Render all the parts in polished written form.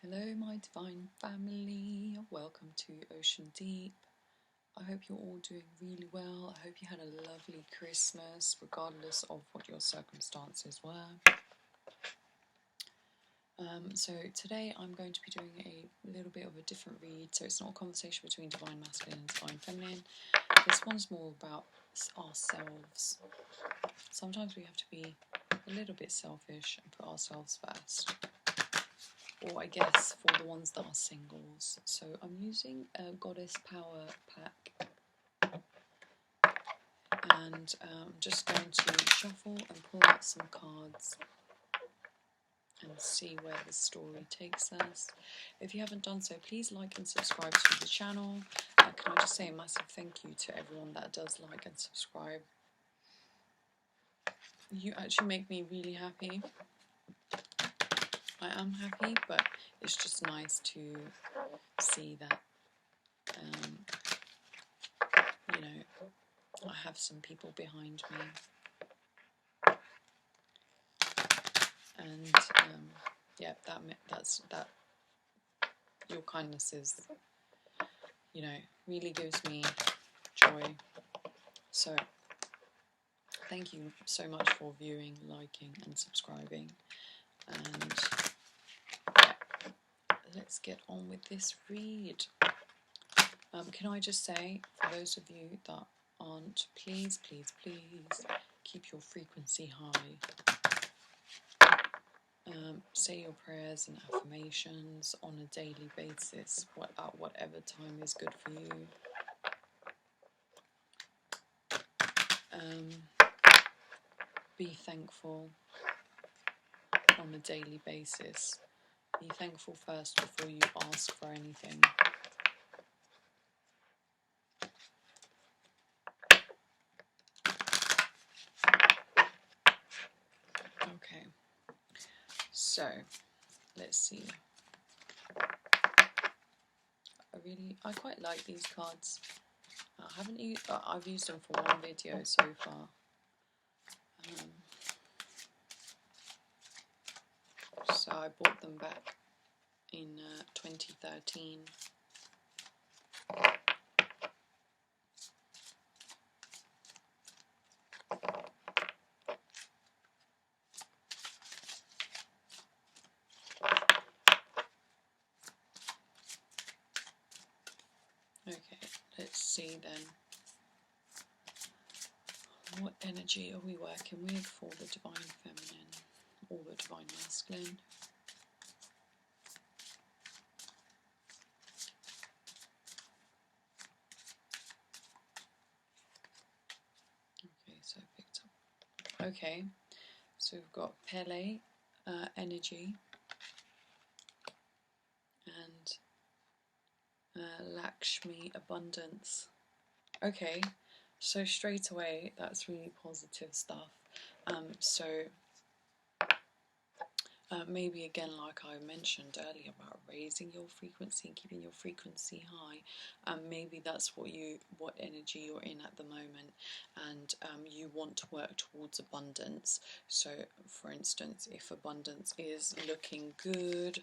Hello my divine family, welcome to Ocean Deep. I hope you're all doing really well. I hope you had a lovely Christmas regardless of what your circumstances were. So today I'm going to be doing a little bit of a different read, so it's not a conversation between divine masculine and divine feminine. This one's more about ourselves. Sometimes we have to be a little bit selfish and put ourselves first. Or I guess for the ones that are singles. So I'm using a Goddess Power pack, and I'm just going to shuffle and pull out some cards and see where the story takes us. If you haven't done so, please like and subscribe to the channel. Can I just say a massive thank you to everyone that does like and subscribe. You actually make me really happy. I am happy, but it's just nice to see that you know, I have some people behind me, and yeah, that your kindness is, you know, really gives me joy. So thank you so much for viewing, liking and subscribing, and yeah, let's get on with this read. Can I just say, for those of you that aren't, please keep your frequency high. Say your prayers and affirmations on a daily basis, at whatever time is good for you. Be thankful on a daily basis. Be thankful first before you ask for anything. Okay, so let's see. I quite like these cards. I've used them for one video so far. So I bought them back in 2013. Okay, let's see then. What energy are we working with for the divine feminine or the divine masculine? Okay, so I picked up. Okay, so we've got Pele energy and Lakshmi abundance. Okay, so straight away that's really positive stuff. Maybe again, like I mentioned earlier about raising your frequency and keeping your frequency high, maybe that's what energy you're in at the moment, and you want to work towards abundance. So for instance, if abundance is looking good,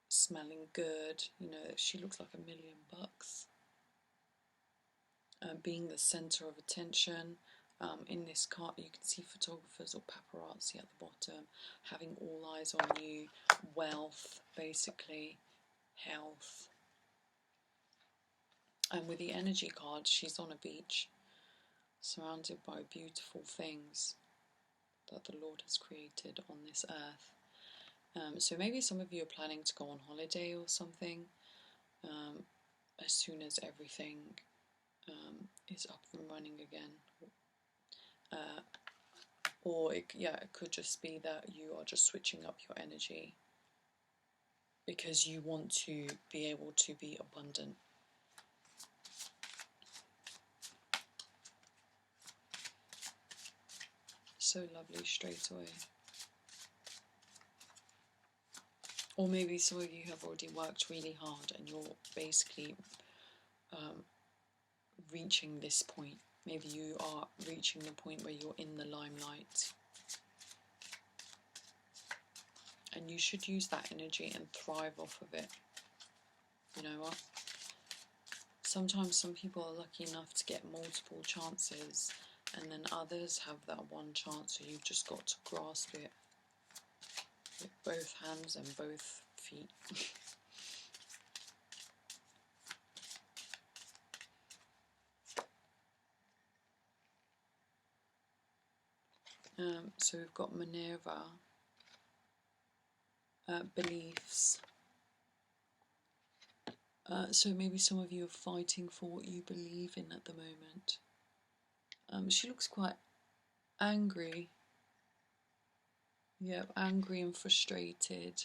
smelling good, you know, she looks like $1 million, being the center of attention. In this card you can see photographers or paparazzi at the bottom, having all eyes on you, wealth basically, health. And with the energy card, she's on a beach surrounded by beautiful things that the Lord has created on this earth. So maybe some of you are planning to go on holiday or something as soon as everything is up and running again. Or it could just be that you are just switching up your energy because you want to be able to be abundant. So lovely straight away. Or maybe some of you have already worked really hard and you're basically reaching this point. Maybe you are reaching the point where you're in the limelight And you should use that energy and thrive off of it. You know what? Sometimes some people are lucky enough to get multiple chances, and then others have that one chance, so you've just got to grasp it with both hands and both feet. So we've got Minerva, beliefs. So maybe some of you are fighting for what you believe in at the moment. She looks quite angry. Yeah, angry and frustrated.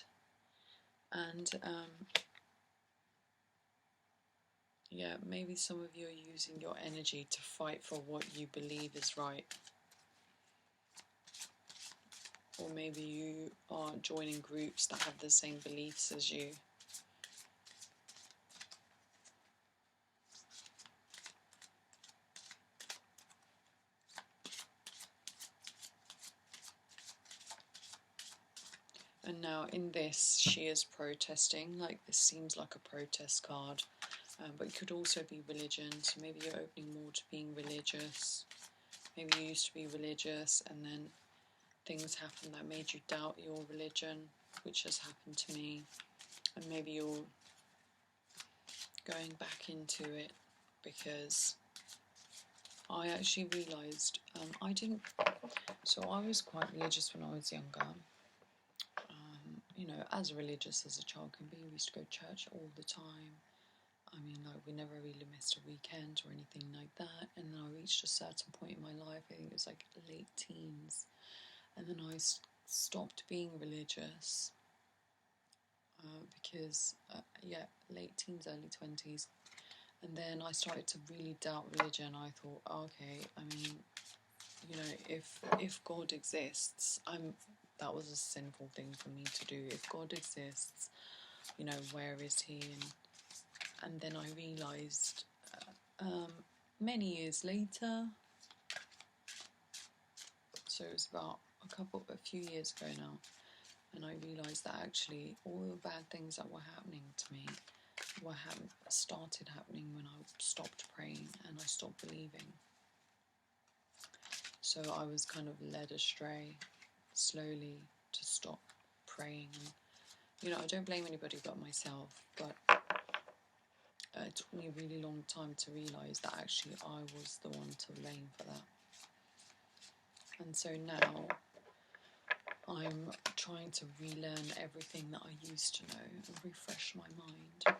And yeah, maybe some of you are using your energy to fight for what you believe is right. Or maybe you are joining groups that have the same beliefs as you. And now in this, she is protesting. Like, this seems like a protest card. But it could also be religion. So maybe you're opening more to being religious. Maybe you used to be religious and then things happened that made you doubt your religion, which has happened to me. And maybe you're going back into it because I actually realised so I was quite religious when I was younger. You know, as religious as a child can be, we used to go to church all the time. I mean, like, we never really missed a weekend or anything like that. And then I reached a certain point in my life, I think it was like late teens, and then I stopped being religious because, yeah, late teens, early 20s. And then I started to really doubt religion. I thought, okay, I mean, you know, if God exists, that was a sinful thing for me to do. If God exists, you know, where is he? And then I realised many years later, so it was about a few years ago now, and I realised that actually all the bad things that were happening to me started happening when I stopped praying and I stopped believing. So I was kind of led astray slowly to stop praying. And, you know, I don't blame anybody but myself, but it took me a really long time to realise that actually I was the one to blame for that. And so now I'm trying to relearn everything that I used to know and refresh my mind.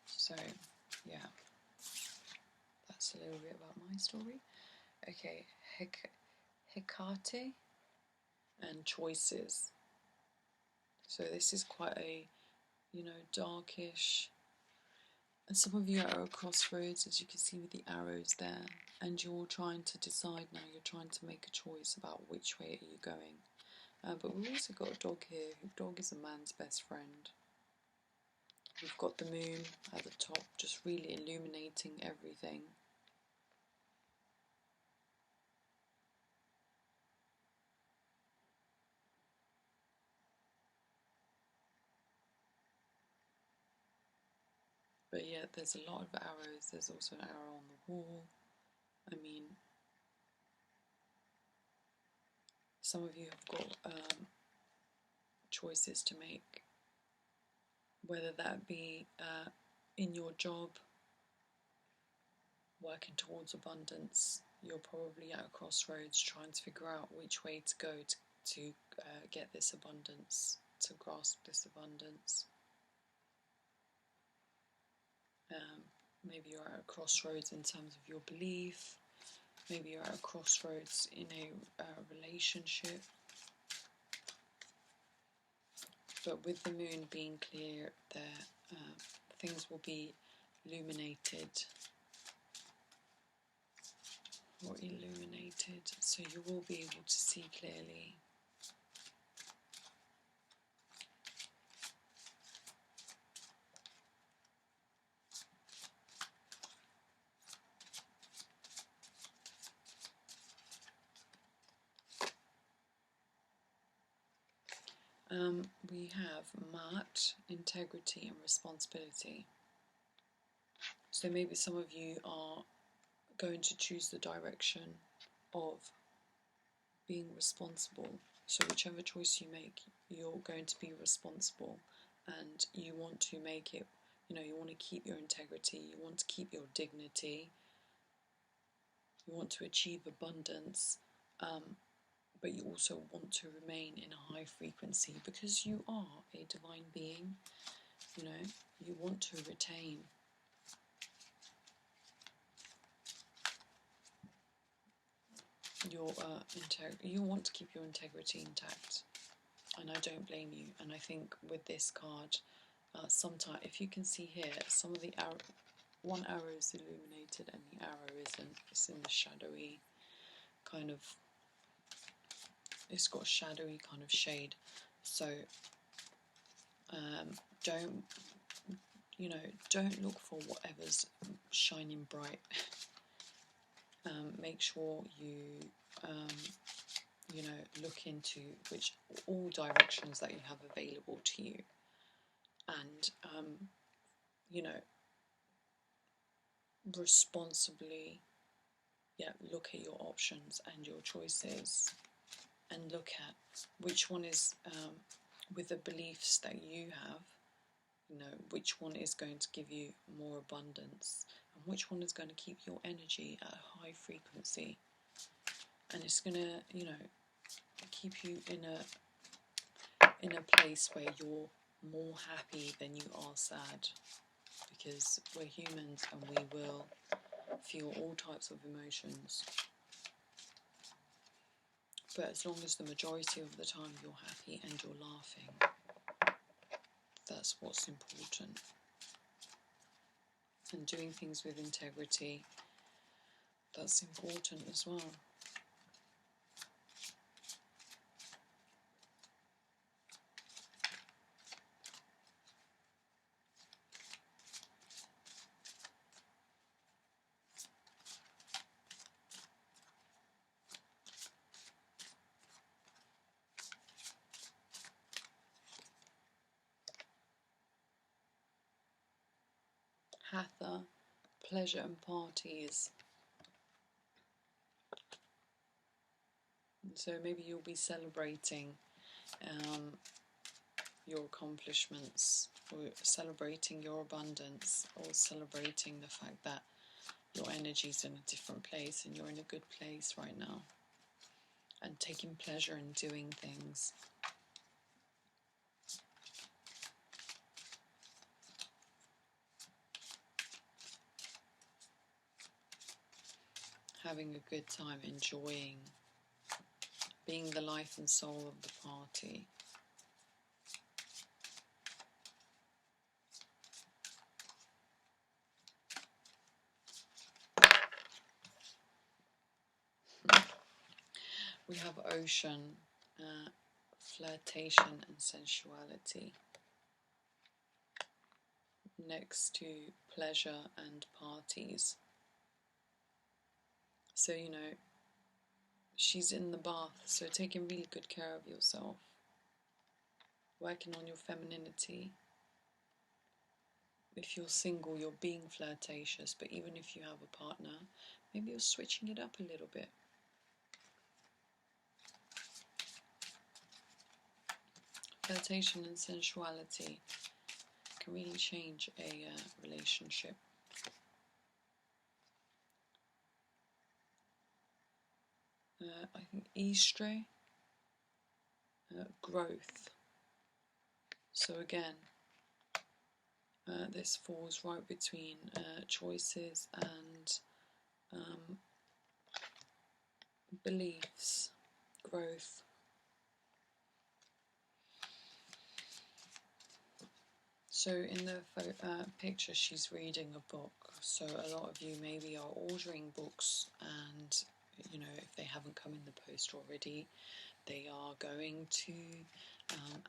So, yeah, that's a little bit about my story. Okay, Hecate and choices. So this is quite a, you know, darkish. And some of you are at a crossroads, as you can see with the arrows there, and you're trying to decide now, you're trying to make a choice about which way are you going. But we've also got a dog here. Dog is a man's best friend. We've got the moon at the top, just really illuminating everything. But yeah, there's a lot of arrows. There's also an arrow on the wall. I mean, some of you have got choices to make, whether that be in your job, working towards abundance. You're probably at a crossroads trying to figure out which way to go to get this abundance, to grasp this abundance. Maybe you're at a crossroads in terms of your belief. Maybe you're at a crossroads in a relationship. But with the moon being clear there, things will be illuminated. Or illuminated, so you will be able to see clearly. We have mat, integrity and responsibility. So maybe some of you are going to choose the direction of being responsible. So whichever choice you make, you're going to be responsible, and you want to make it, you know, you want to keep your integrity, you want to keep your dignity, you want to achieve abundance, but you also want to remain in a high frequency because you are a divine being. You know, you want to retain your you want to keep your integrity intact, and I don't blame you. And I think with this card, sometimes, if you can see here, some of the arrow, one arrow is illuminated and the arrow isn't. It's in the shadowy kind of, it's got a shadowy kind of shade. So don't, you know, don't look for whatever's shining bright. Make sure you you know, look into all directions that you have available to you, and you know, responsibly, look at your options and your choices, and look at which one is with the beliefs that you have, you know, which one is going to give you more abundance, and which one is going to keep your energy at a high frequency, and it's going to, you know, keep you in a place where you're more happy than you are sad, because we're humans and we will feel all types of emotions, but as long as the majority of the time you're happy and you're laughing, that's what's important. And doing things with integrity, that's important as well. Hatha, pleasure and parties. So maybe you'll be celebrating your accomplishments, or celebrating your abundance, or celebrating the fact that your energy's in a different place and you're in a good place right now, and taking pleasure in doing things. Having a good time, enjoying, being the life and soul of the party. We have ocean, flirtation and sensuality, next to pleasure and parties. So, you know, she's in the bath, so taking really good care of yourself, working on your femininity. If you're single, you're being flirtatious, but even if you have a partner, maybe you're switching it up a little bit. Flirtation and sensuality can really change a relationship. I think Easter, growth. So again, this falls right between choices and beliefs, growth. So in the picture, she's reading a book. So a lot of you maybe are ordering books, and you know, if they haven't come in the post already, they are going to,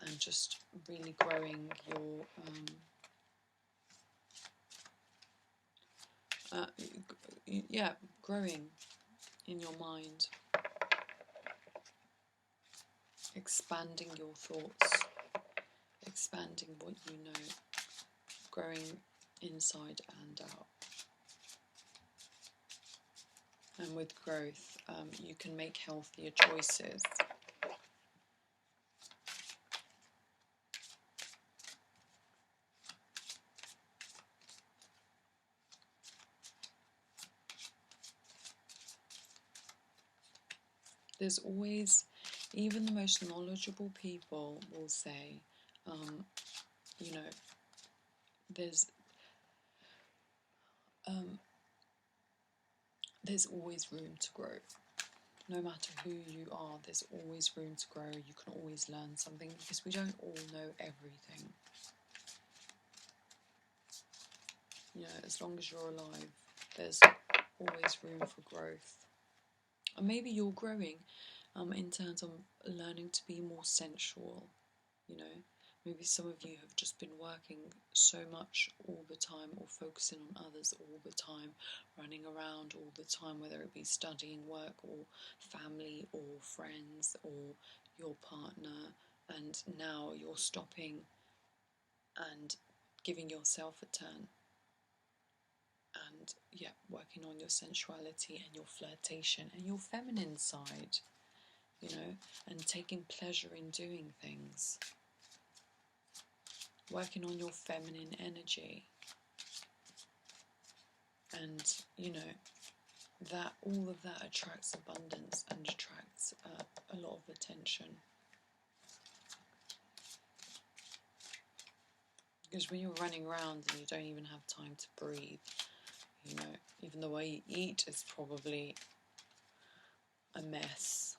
and just really growing your growing in your mind, expanding your thoughts, expanding what you know, growing inside and out. And with growth, you can make healthier choices. There's always, even the most knowledgeable people will say, you know, there's always room to grow. No matter who you are, there's always room to grow. You can always learn something, because we don't all know everything. You know, as long as you're alive, there's always room for growth. And maybe you're growing in terms of learning to be more sensual, you know. Maybe some of you have just been working so much all the time, or focusing on others all the time, running around all the time, whether it be studying, work, or family, or friends, or your partner, and now you're stopping and giving yourself a turn. And yeah, working on your sensuality and your flirtation and your feminine side, you know, and taking pleasure in doing things. Working on your feminine energy. And, you know, that all of that attracts abundance and attracts a lot of attention. Because when you're running around and you don't even have time to breathe, you know, even the way you eat is probably a mess.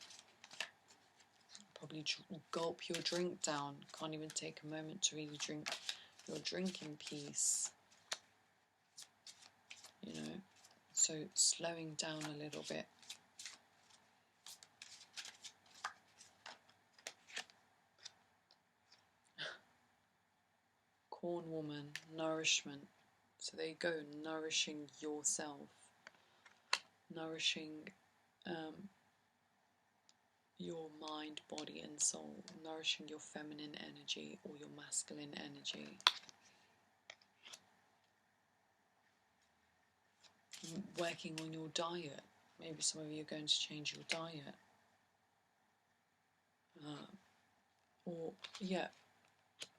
Probably gulp your drink down. Can't even take a moment to really drink your drink in peace. You know, so slowing down a little bit. Corn woman, nourishment. So there you go, nourishing yourself. Nourishing your mind, body and soul. Nourishing your feminine energy or your masculine energy. Working on your diet. Maybe some of you are going to change your diet.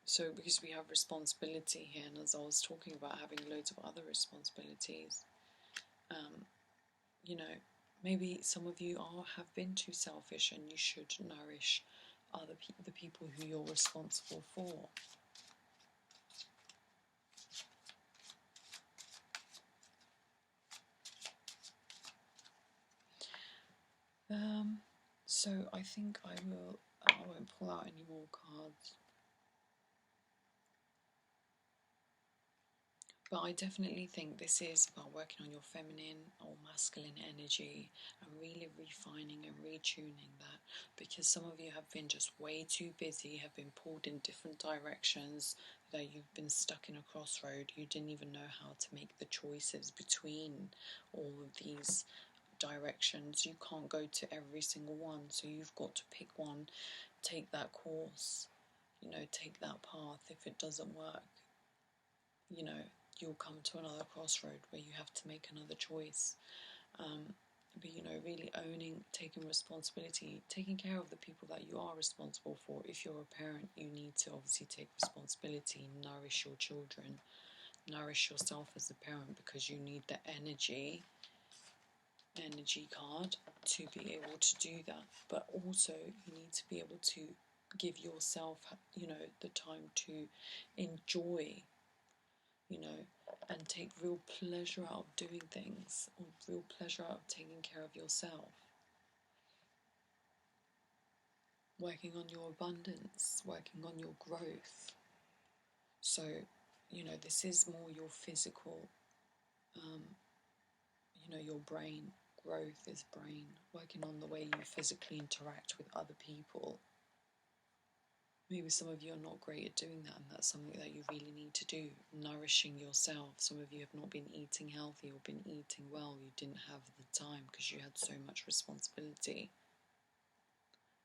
So because we have responsibility here, and as I was talking about having loads of other responsibilities, you know, maybe some of you have been too selfish, and you should nourish the people who you're responsible for. So I think I won't pull out any more cards. But I definitely think this is about working on your feminine or masculine energy and really refining and retuning that, because some of you have been just way too busy, have been pulled in different directions, that you've been stuck in a crossroad. You didn't even know how to make the choices between all of these directions. You can't go to every single one, so you've got to pick one, take that course, you know, take that path. If it doesn't work, you know, you'll come to another crossroad where you have to make another choice. But, you know, really owning, taking responsibility, taking care of the people that you are responsible for. If you're a parent, you need to obviously take responsibility, nourish your children, nourish yourself as a parent, because you need the energy card to be able to do that. But also you need to be able to give yourself, you know, the time to enjoy, you know, and take real pleasure out of doing things, or real pleasure out of taking care of yourself. Working on your abundance, working on your growth. So, you know, this is more your physical, you know, your brain. Growth is brain. Working on the way you physically interact with other people. Maybe some of you are not great at doing that, and that's something that you really need to do. Nourishing yourself. Some of you have not been eating healthy or been eating well. You didn't have the time because you had so much responsibility.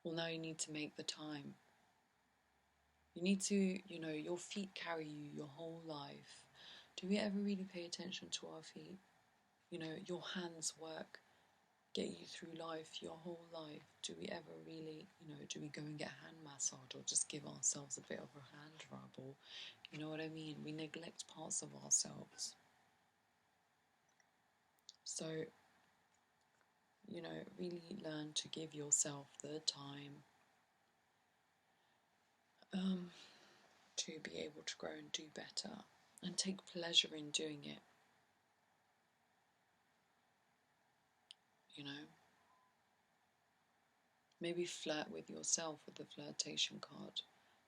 Well, now you need to make the time. You need to, you know, your feet carry you your whole life. Do we ever really pay attention to our feet? You know, your hands work, get you through life, your whole life. Do we ever really, you know, do we go and get a hand massage or just give ourselves a bit of a hand rub, or, you know what I mean? We neglect parts of ourselves. So, you know, really learn to give yourself the time to be able to grow and do better, and take pleasure in doing it. You know, maybe flirt with yourself with the flirtation card.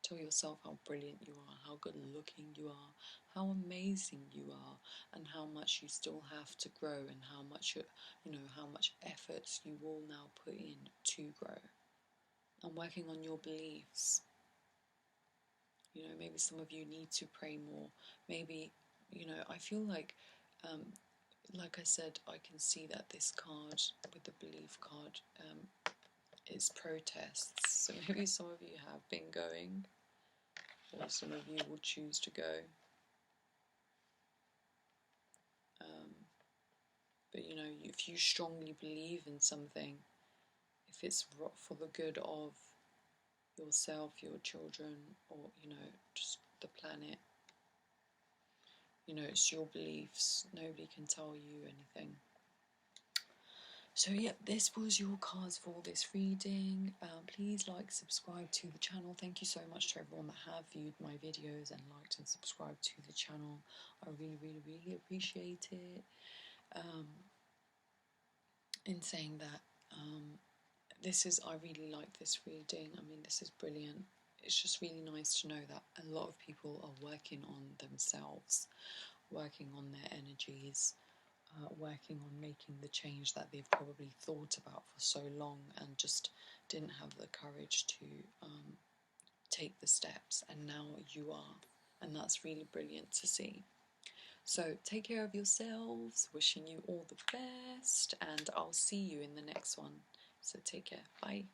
Tell yourself how brilliant you are, how good looking you are, how amazing you are, and how much you still have to grow, and how much, you know, how much efforts you will now put in to grow. And working on your beliefs. You know, maybe some of you need to pray more. Maybe, you know, I feel like I said, I can see that this card with the belief card is protests. So maybe some of you have been going, or some of you will choose to go. But you know, if you strongly believe in something, if it's for the good of yourself, your children, or, you know, just the planet, you know, it's your beliefs. Nobody can tell you anything. So yeah, this was your cards for this reading. Please like, subscribe to the channel. Thank you so much to everyone that have viewed my videos and liked and subscribed to the channel. I really, really, really appreciate it. In saying that, I really like this reading. I mean, this is brilliant. It's just really nice to know that a lot of people are working on themselves, working on their energies, working on making the change that they've probably thought about for so long and just didn't have the courage to take the steps, and now you are, and that's really brilliant to see. So take care of yourselves, wishing you all the best, and I'll see you in the next one. So take care. Bye.